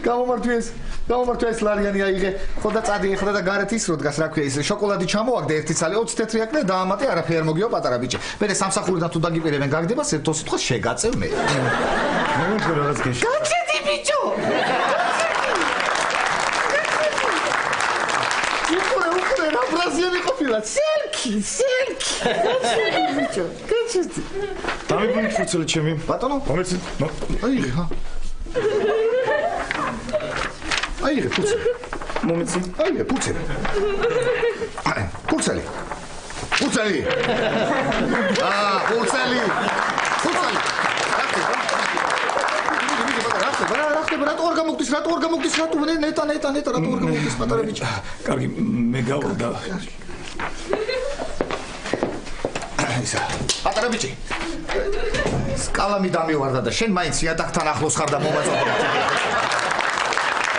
გამომართვეს ლარიანი აიღე. ხოდა წადიღე, ხოდა და გარეთ ის რო დგას, რა ქვია, ის შოკოლადი ჩამოაგდე ერთი ცალი 20 თეთრი აკნე დაამატე, არაფერი არ მოგიო პატარა ბიჭი. მე სამსახურიდან თუ დაგიპირებენ, გაგდება სერთო სიტყვა შეგაწევ მე. მომენტო რაღაც გეშ. გაჩედი ბიჭო. უკრე რა ბრაზიელი ყოფილა. სელკი. ბიჭო, გაჩედი. დამიგვი ფუცელი ჩემი. ბატონო, მომეცი. აიღე, ჰა. აიღე ფუცელი. მომეცი. აიღე ფუცელი. ფუცელი. ფუცელი. ფუცელი. რატო არ გამოგდის რატო ნეტა რატო არ გამოგდის პატარა ბიჭი. კარგი, მე გავდა. ისა პატარა ბიჭი. სკალამი დამივარდა და შენ მაინც იატაკთან ახლოს ხარ და მომაწოდე.